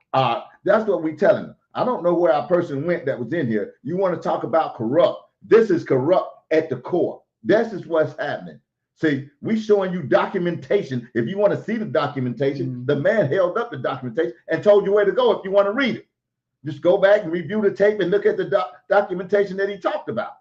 that's what we telling them. I don't know where our person went that was in here. You want to talk about corrupt. This is corrupt at the core. This is what's happening. See, we showing you documentation. If you want to see the documentation, the man held up the documentation and told you where to go if you want to read it. Just go back and review the tape and look at the documentation that he talked about.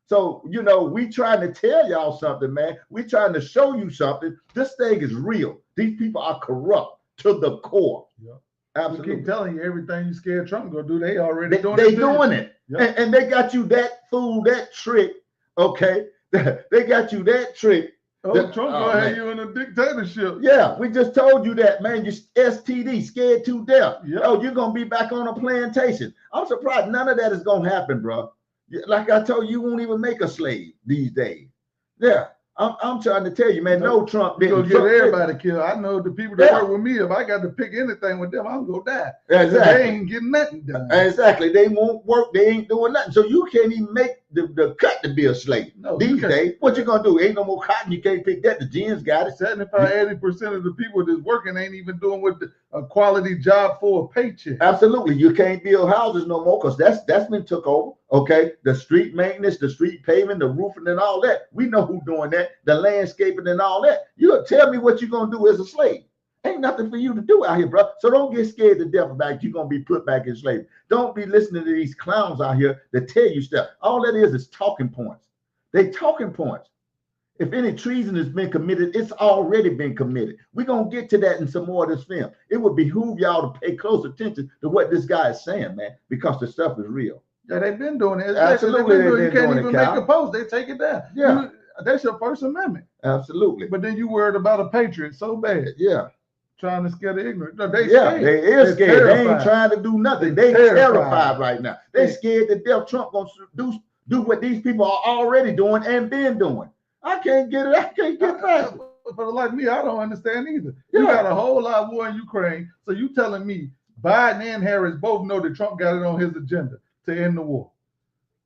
So, we trying to tell y'all something, man. We trying to show you something. This thing is real. These people are corrupt to the core. Yep. Absolutely. We keep telling you everything you scared Trump gonna do. They already doing it. They doing it. Yep. And they got you that fool, that trick. Okay. They got you that trick. Trump gonna have you in a dictatorship. Yeah, we just told you that, man. You STD, scared to death. Yep. Oh, you're gonna be back on a plantation. I'm surprised none of that is gonna happen, bro. Like I told you, you won't even make a slave these days. Yeah, I'm trying to tell you, man. No, Trump didn't. You're gonna get everybody killed. I know the people that work with me. If I got to pick anything with them, I'm gonna die. Exactly. They ain't getting nothing done. Exactly. They won't work. They ain't doing nothing. So you can't even make the cut to be a slave. No, these days, what you gonna do? Ain't no more cotton. You can't pick that. The gins got it. 75-80% of the people that's working ain't even doing what a quality job for a paycheck. Absolutely. You can't build houses no more because that's been took over. Okay. The street maintenance, the street paving, the roofing and all that. We know who's doing that. The landscaping and all that. You'll tell me what you're gonna do as a slave. Ain't nothing for you to do out here, bro. So don't get scared to death about you're going to be put back in slavery. Don't be listening to these clowns out here that tell you stuff. All that is talking points. They talking points. If any treason has been committed, it's already been committed. We're going to get to that in some more of this film. It would behoove y'all to pay close attention to what this guy is saying, man, because the stuff is real. Yeah, they've been doing it. Absolutely. You can't even make a post. They take it down. Yeah. That's your First Amendment. Absolutely. But then you worried about a patriot so bad. Yeah. Trying to scare the ignorant. No, they scared. They is scared. Terrified. They ain't trying to do nothing. They terrified right now. They scared to death Trump gonna do what these people are already doing and been doing. I can't get it. I can't get past it. But like me, I don't understand either. You got a whole lot of war in Ukraine. So you telling me Biden and Harris both know that Trump got it on his agenda to end the war.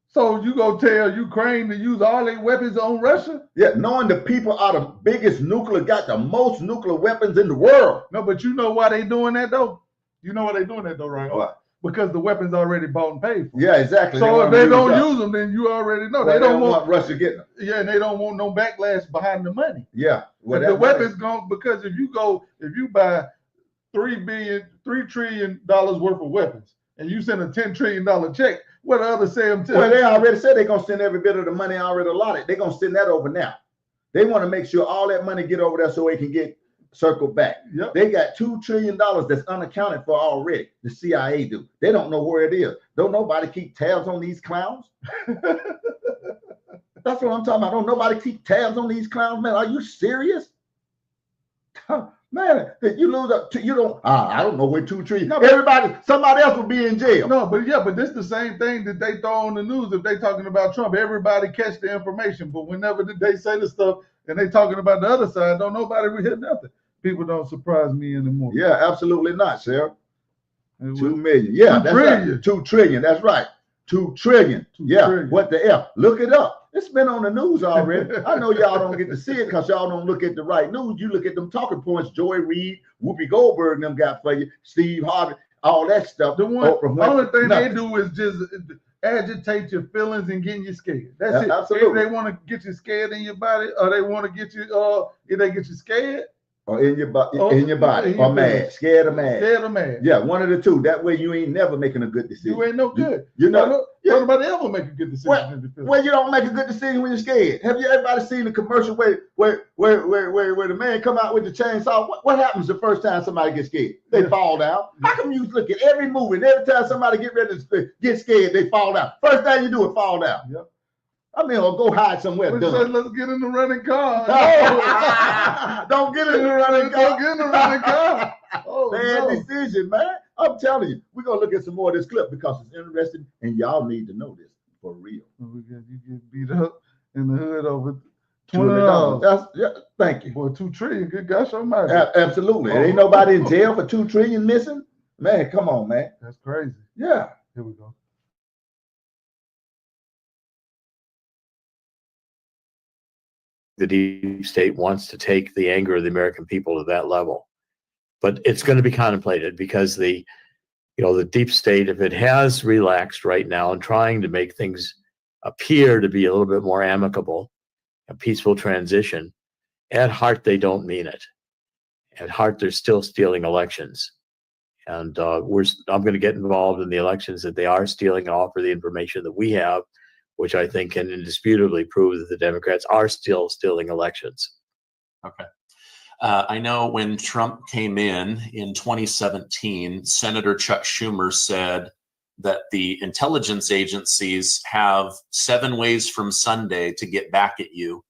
So you gonna tell Ukraine to use all their weapons on Russia? Yeah, knowing the people are the biggest got the most nuclear weapons in the world. No, but you know why they doing that though? You know why they doing that though, right? What? because the weapon's already bought and paid for. Yeah, exactly. So if wanna they don't up. use them, then you already know. Well, they don't want Russia getting them. Yeah, and they don't want no backlash behind the money. Yeah. Well, But the weapons gone, because if you buy $3 trillion worth of weapons, and you send a $10 trillion check, what the other say them to? Well, they already said they're gonna send every bit of the money already allotted. They're gonna send that over now. They want to make sure all that money get over there so they can get circled back. Yep. They got $2 trillion that's unaccounted for already. The CIA do. They don't know where it is. Don't nobody keep tabs on these clowns? That's what I'm talking about. Don't nobody keep tabs on these clowns, man. Are you serious? Man, you lose up to, you don't, I don't know where 2 trillion. No, somebody else will be in jail. No, but this the same thing that they throw on the news. If they talking about Trump, everybody catch the information. But whenever they say the stuff and they talking about the other side, don't nobody hear nothing. People don't surprise me anymore. Yeah, absolutely not, Sarah. 2 million. Yeah, that's right. 2 trillion. That's right. 2 trillion. Trillion. What the F? Look it up. It's been on the news already. I know y'all don't get to see it because y'all don't look at the right news. You look at them talking points Joy Reid, Whoopi Goldberg, and them got for you, Steve Harvey, all that stuff. The only thing they do is just agitate your feelings and getting you scared. That's it. Absolutely. If they want to get you scared in your body, or they want to get you, if they get you scared, or in your body, or mad, scared or mad. Yeah, one of the two. That way you ain't never making a good decision. You ain't no good. You know, nobody ever make a good decision. Well, you don't make a good decision when you're scared. Have you everybody seen the commercial where the man come out with the chainsaw? What happens the first time somebody gets scared? They fall down. How come you look at every movie and every time somebody get ready to get scared, they fall down? First thing you do is fall down. Yep. I mean, or go hide somewhere. Let's get in the running car. No. Don't get in the running car. Don't get in the running car. Bad decision, man. I'm telling you, we're gonna look at some more of this clip because it's interesting, and y'all need to know this for real. You get beat up in the hood over $20. Thank you. Boy, 2 trillion. Good gosh almighty. Absolutely. Ain't nobody in jail for 2 trillion missing. Man, come on, man. That's crazy. Yeah. Here we go. The deep state wants to take the anger of the American people to that level, but it's going to be contemplated because the deep state, if it has relaxed right now and trying to make things appear to be a little bit more amicable, a peaceful transition, at heart they don't mean it. At heart they're still stealing elections, and I'm going to get involved in the elections that they are stealing and offer the information that we have, which I think can indisputably prove that the Democrats are still stealing elections. Okay. I know when Trump came in 2017, Senator Chuck Schumer said that the intelligence agencies have 7 ways from Sunday to get back at you,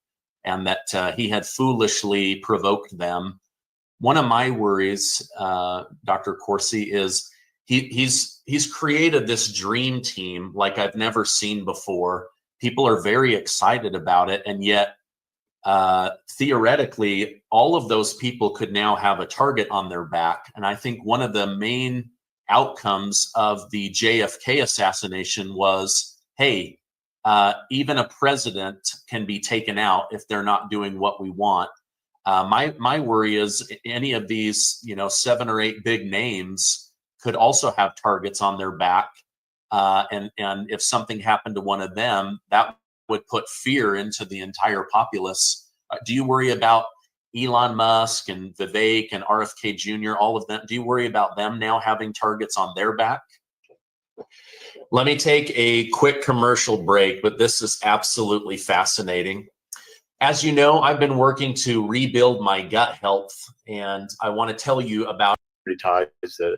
and that he had foolishly provoked them. One of my worries, Dr. Corsi, is he's created this dream team like I've never seen before. People are very excited about it, and yet theoretically, all of those people could now have a target on their back. And I think one of the main outcomes of the JFK assassination was, hey, even a president can be taken out if they're not doing what we want. My worry is any of these, 7 or 8 big names could also have targets on their back. And if something happened to one of them, that would put fear into the entire populace. Do you worry about Elon Musk and Vivek and RFK Jr., all of them? Do you worry about them now having targets on their back? Let me take a quick commercial break, but this is absolutely fascinating. As you know, I've been working to rebuild my gut health, and I want to tell you about ties that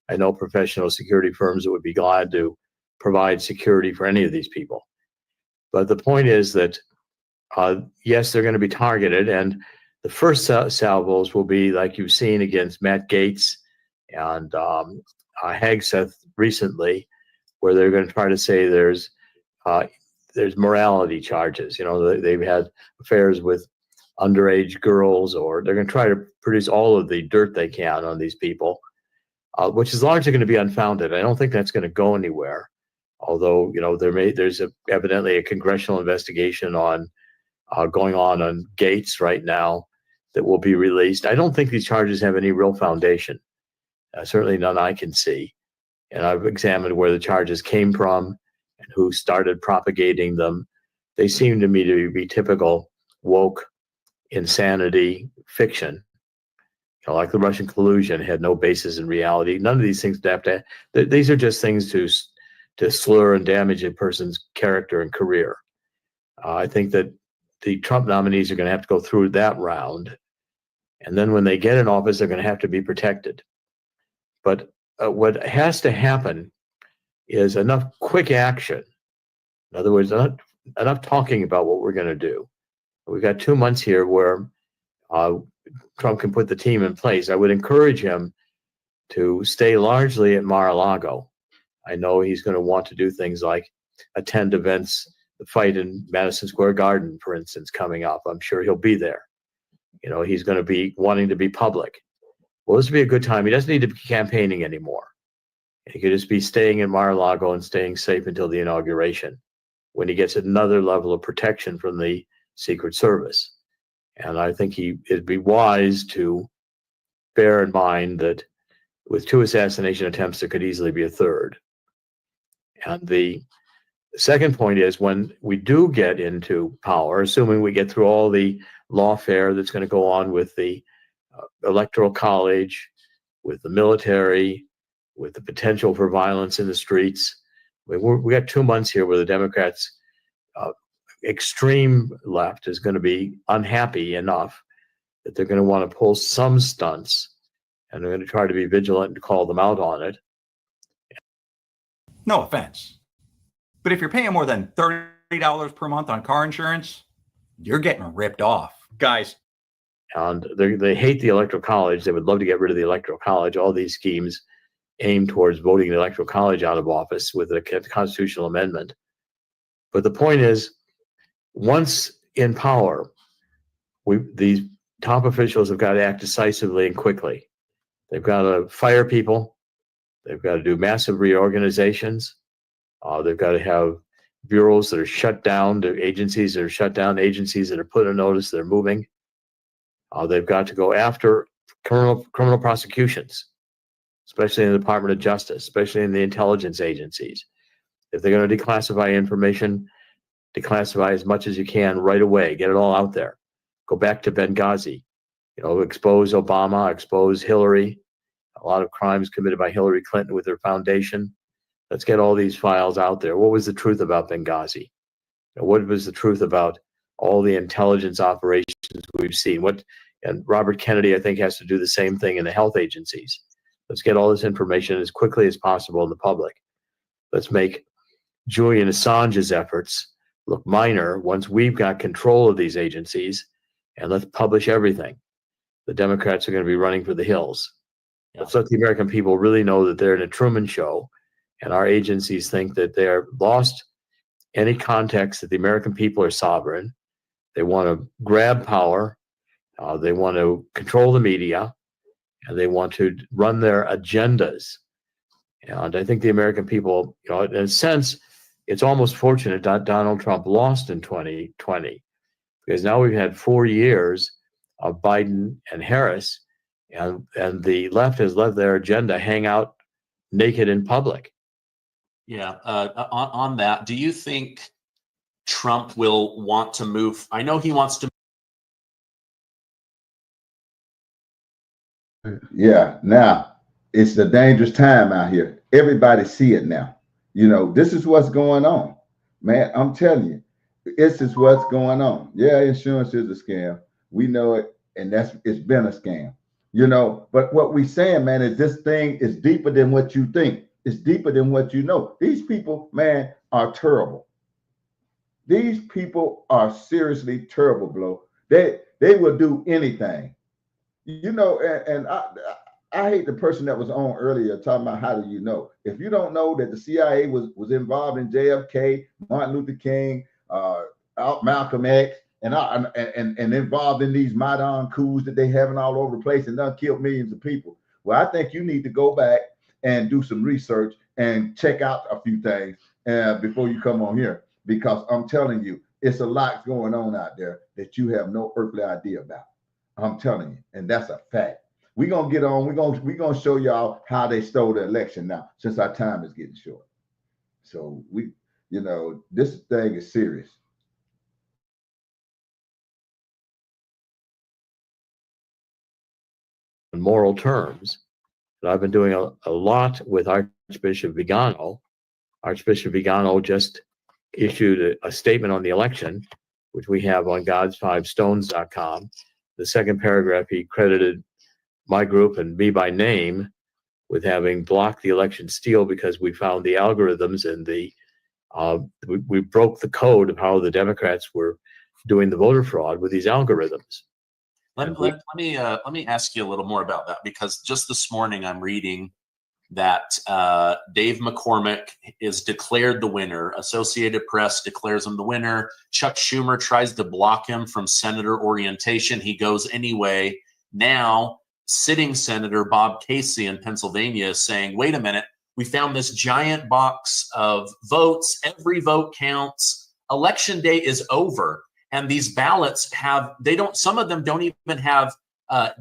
I know professional security firms that would be glad to provide security for any of these people. But the point is that, yes, they're going to be targeted, and the first salvos will be like you've seen against Matt Gaetz and Hegseth recently, where they're going to try to say there's morality charges. They've had affairs with underage girls, or they're going to try to produce all of the dirt they can on these people, which is largely going to be unfounded. I don't think that's going to go anywhere. Although, there's evidently a congressional investigation going on Gates right now that will be released. I don't think these charges have any real foundation. Certainly none I can see. and I've examined where the charges came from and who started propagating them. They seem to me to be typical woke insanity fiction. Like the Russian collusion had no basis in reality. None of these things have to. These are just things to slur and damage a person's character and career. I think that the Trump nominees are going to have to go through that round, and then when they get in office, they're going to have to be protected. But what has to happen is enough quick action. In other words, enough talking about what we're going to do. We've got 2 months here where Trump can put the team in place. I would encourage him to stay largely at Mar-a-Lago. I know he's going to want to do things like attend events, the fight in Madison Square Garden, for instance, coming up. I'm sure he'll be there. He's going to be wanting to be public. Well, this would be a good time. He doesn't need to be campaigning anymore. He could just be staying in Mar-a-Lago and staying safe until the inauguration, when he gets another level of protection from the Secret Service. And I think it'd be wise to bear in mind that with 2 assassination attempts, there could easily be a third. And the second point is, when we do get into power, assuming we get through all the lawfare that's going to go on with the Electoral College, with the military, with the potential for violence in the streets, we got 2 months here where the Democrats' extreme left is going to be unhappy enough that they're going to want to pull some stunts, and they're going to try to be vigilant and call them out on it. No offense, but if you're paying more than $30 per month on car insurance, you're getting ripped off, guys. And they hate the Electoral College. They would love to get rid of the Electoral College. All these schemes aim towards voting the Electoral College out of office with a constitutional amendment. But the point is, once in power, these top officials have got to act decisively and quickly. They've got to fire people. They've got to do massive reorganizations. They've got to have bureaus that are shut down, agencies that are shut down, agencies that are put on notice that are moving. They've got to go after criminal prosecutions, especially in the Department of Justice, especially in the intelligence agencies. If they're going to declassify information, declassify as much as you can right away. Get it all out there. Go back to Benghazi. Expose Obama, expose Hillary. A lot of crimes committed by Hillary Clinton with her foundation. Let's get all these files out there. What was the truth about Benghazi? What was the truth about all the intelligence operations we've seen? And Robert Kennedy, I think, has to do the same thing in the health agencies. Let's get all this information as quickly as possible in the public. Let's make Julian Assange's efforts look minor once we've got control of these agencies, and let's publish everything. The Democrats are going to be running for the hills. Let's let the American people really know that they're in a Truman Show, and our agencies think that they're lost any context that the American people are sovereign. They want to grab power. They want to control the media, and they want to run their agendas. And I think the American people, in a sense, it's almost fortunate that Donald Trump lost in 2020, because now we've had 4 years of Biden and Harris, and the left has let their agenda hang out naked in public. Yeah. On that, do you think Trump will want to move? I know he wants to. Yeah. Now it's a dangerous time out here. Everybody see it now. This is what's going on, man. I'm telling you, this is what's going on. Yeah, insurance is a scam. We know it, and it's been a scam. But what we saying, man, is this thing is deeper than what you think. It's deeper than what you know. These people, man, are terrible. These people are seriously terrible, Blow. They will do anything. And I hate the person that was on earlier talking about how do you know. If you don't know that the CIA was involved in JFK, Martin Luther King, Malcolm X, and involved in these Maidan coups that they having all over the place and done killed millions of people. Well, I think you need to go back and do some research and check out a few things before you come on here, because I'm telling you, it's a lot going on out there that you have no earthly idea about. I'm telling you, and that's a fact. we're gonna get on. We're gonna show y'all how they stole the election now, since our time is getting short. So this thing is serious. In moral terms, but I've been doing a lot with Archbishop Vigano. Archbishop Vigano just issued a statement on the election, which we have on gods5stones.com. The second paragraph, he credited my group and me by name with having blocked the election steal because we found the algorithms and we broke the code of how the Democrats were doing the voter fraud with these algorithms. Let me ask you a little more about that, because just this morning I'm reading that Dave McCormick is declared the winner. Associated Press declares him the winner. Chuck Schumer tries to block him from senator orientation. He goes anyway. Now, sitting Senator Bob Casey in Pennsylvania is saying, wait a minute, we found this giant box of votes. Every vote counts. Election day is over. And these ballots some of them don't even have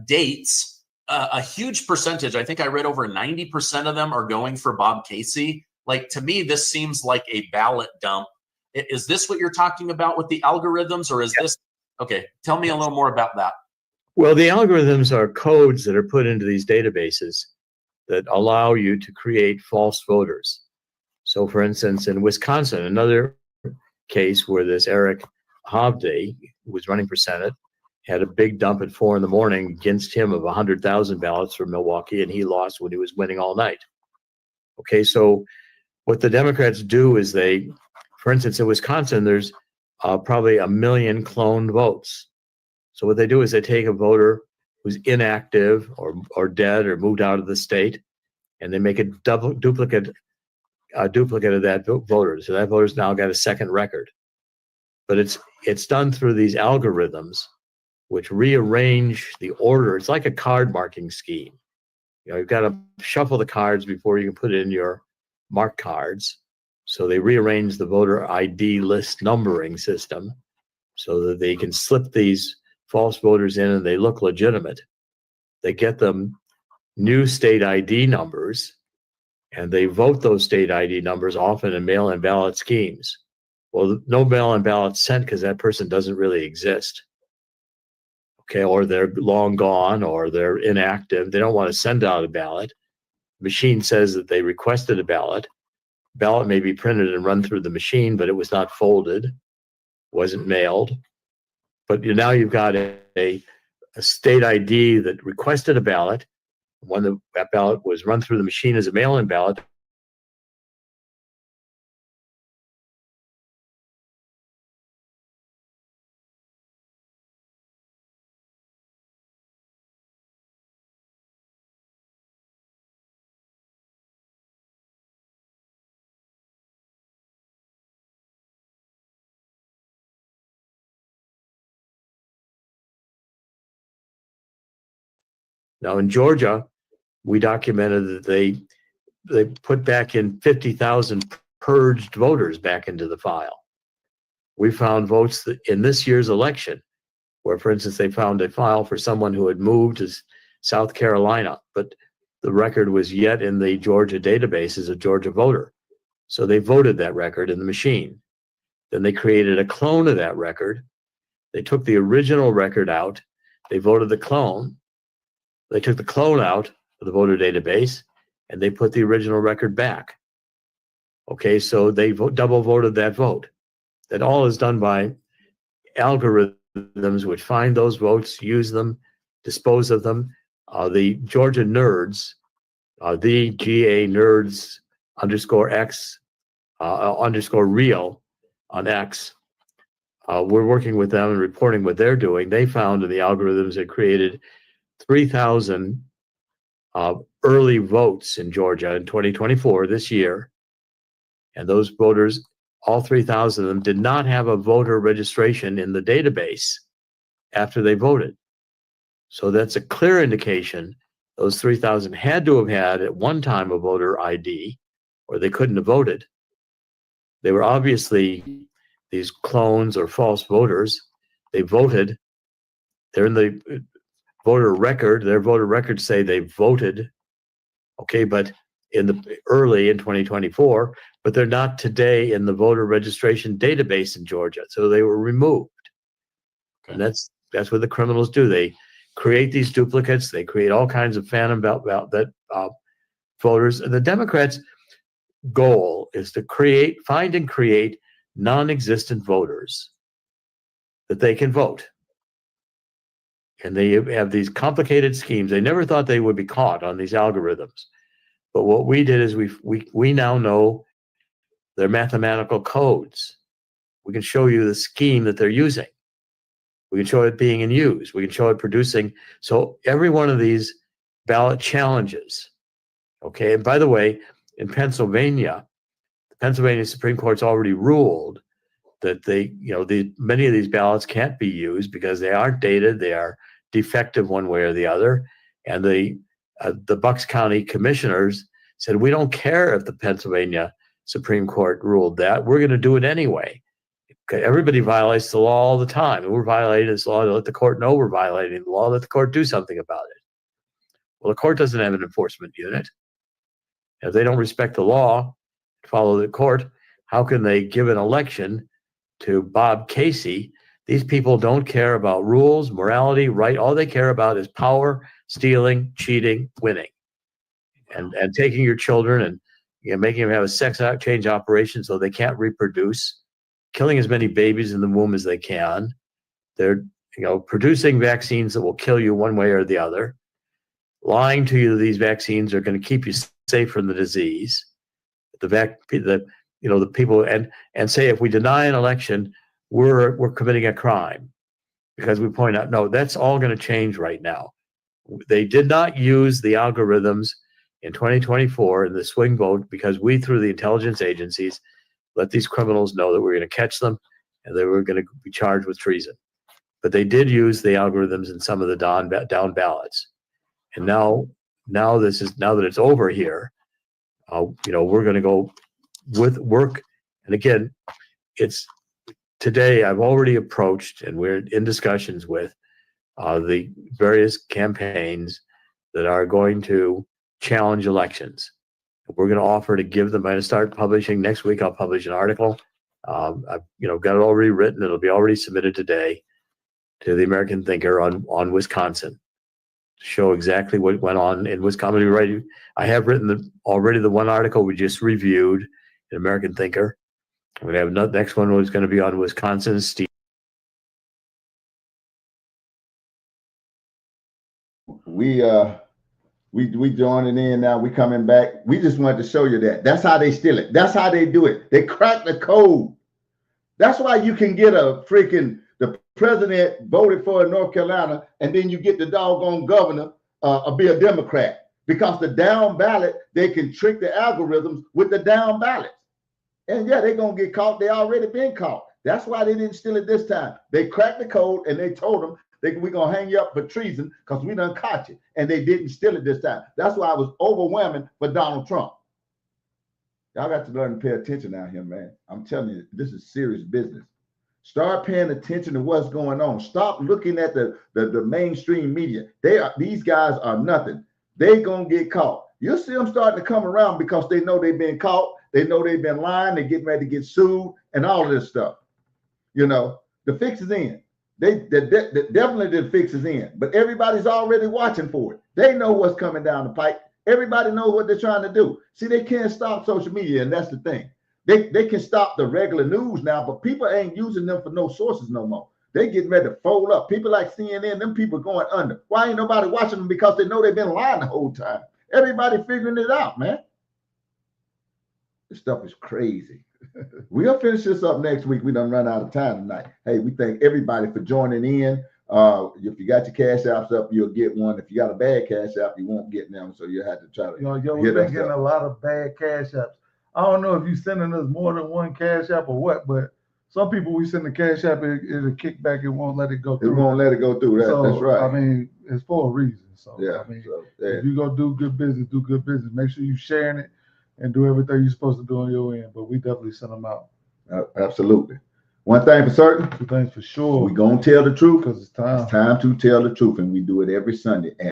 dates. A huge percentage, I think I read over 90% of them are going for Bob Casey. Like, to me, this seems like a ballot dump. Is this what you're talking about with the algorithms, or is this? Okay, tell me a little more about that. Well, the algorithms are codes that are put into these databases that allow you to create false voters. So, for instance, in Wisconsin, another case where this Eric Hovde, who was running for Senate, had a big dump at 4 a.m. against him of 100,000 ballots from Milwaukee, and he lost when he was winning all night. Okay, so what the Democrats do is for instance, in Wisconsin, there's probably 1 million cloned votes. So what they do is they take a voter who's inactive or dead or moved out of the state, and they make a duplicate of that voter. So that voter's now got a second record. But it's done through these algorithms which rearrange the order. It's like a card marking scheme. You've got to shuffle the cards before you can put in your mark cards. So they rearrange the voter ID list numbering system so that they can slip these false voters in and they look legitimate. They get them new state ID numbers, and they vote those state ID numbers often in mail-in ballot schemes. Well, no mail-in ballot sent because that person doesn't really exist. Okay, or they're long gone, or they're inactive. They don't want to send out a ballot. The machine says that they requested a ballot. Ballot may be printed and run through the machine, but it was not folded, wasn't mailed. But now you've got a state ID that requested a ballot. When that ballot was run through the machine as a mail-in ballot, now in Georgia, we documented that they put back in 50,000 purged voters back into the file. We found votes in this year's election where, for instance, they found a file for someone who had moved to South Carolina, but the record was yet in the Georgia database as a Georgia voter. So they voted that record in the machine. Then they created a clone of that record. They took the original record out. They voted the clone. They took the clone out of the voter database, and they put the original record back. Okay, so they double voted that vote. That all is done by algorithms which find those votes, use them, dispose of them. The Georgia nerds, the GA nerds _X _real on X, we're working with them and reporting what they're doing. They found in the algorithms that created 3,000 early votes in Georgia in 2024, this year. And those voters, all 3,000 of them, did not have a voter registration in the database after they voted. So that's a clear indication those 3,000 had to have had at one time a voter ID, or they couldn't have voted. They were obviously these clones or false voters. They voted. They're in the voter record. Their voter records say they voted, okay, but in the early in 2024, but they're not today in the voter registration database in Georgia, so they were removed. Okay. And that's what the criminals do. They create these duplicates. They create all kinds of phantom voters. And the Democrats' goal is to find and create non-existent voters that they can vote. And they have these complicated schemes. They never thought they would be caught on these algorithms. But what we did is we now know their mathematical codes. We can show you the scheme that they're using. We can show it being in use. We can show it producing. So every one of these ballot challenges, okay, and by the way, in Pennsylvania, the Pennsylvania Supreme Court's already ruled that many of these ballots can't be used because they aren't dated, they are defective one way or the other. And the Bucks County commissioners said, we don't care if the Pennsylvania Supreme Court ruled that. We're going to do it anyway. Okay, everybody violates the law all the time, and we're violating this law to let the court know we're violating the law, let the court do something about it. Well, the court doesn't have an enforcement unit. If they don't respect the law, follow the court, how can they give an election to Bob Casey? These people don't care about rules, morality, right? All they care about is power, stealing, cheating, winning, and taking your children and making them have a sex change operation so they can't reproduce, killing as many babies in the womb as they can. They're producing vaccines that will kill you one way or the other, lying to you that these vaccines are going to keep you safe from the disease. The people and say if we deny an election, we're committing a crime, because we point out, no, that's all going to change right now. They did not use the algorithms in 2024 in the swing vote because we, through the intelligence agencies, let these criminals know that we're going to catch them and they were going to be charged with treason. But they did use the algorithms in some of the down ballots. And now that it's over here, we're going to go with work. And again, today I've already approached and we're in discussions with the various campaigns that are going to challenge elections. We're going to offer to give them. I'm going to start publishing next week. I'll publish an article. I've got it already written. It'll be already submitted today to the American Thinker on Wisconsin to show exactly what went on in Wisconsin. I have written already the one article we just reviewed in American Thinker. We're going to have next one was going to be on Wisconsin. Steve. We joining in now. We coming back. We just wanted to show you that. That's how they steal it. That's how they do it. They crack the code. That's why you can get the president voted for in North Carolina, and then you get the doggone governor be a Democrat, because the down ballot, they can trick the algorithms with the down ballots. And yeah, they're going to get caught. They already been caught. That's why they didn't steal it this time. They cracked the code and they told them we're going to hang you up for treason because we done caught you. And they didn't steal it this time. That's why it was overwhelming for Donald Trump. Y'all got to learn to pay attention out here, man. I'm telling you, this is serious business. Start paying attention to what's going on. Stop looking at the mainstream media. These guys are nothing. They going to get caught. You'll see them starting to come around because they know they've been caught. They know they've been lying. They're getting ready to get sued and all of this stuff. The fix is in. Definitely the fix is in. But everybody's already watching for it. They know what's coming down the pipe. Everybody knows what they're trying to do. See, they can't stop social media, and that's the thing. They can stop the regular news now, but people ain't using them for no sources no more. They getting ready to fold up. People like CNN, them people going under. Why ain't nobody watching them? Because they know they've been lying the whole time. Everybody figuring it out, man. This stuff is crazy. We'll finish this up next week. We done run out of time tonight. Hey, we thank everybody for joining in. If you got your cash apps up, you'll get one. If you got a bad cash app, you won't get them. So you have to try to. We've been getting a lot of bad cash apps. I don't know if you're sending us more than one cash app or what, but some people we send the cash app, it'll kick back. It won't let it go through. It won't let it go through. That's right. I mean, it's for a reason. So yeah. If you go do good business, do good business. Make sure you're sharing it and do everything you're supposed to do on your end. But we definitely send them out. Absolutely. One thing for certain, Two things for sure. we gonna tell the truth. Because it's time. It's time to tell the truth, and we do it every Sunday.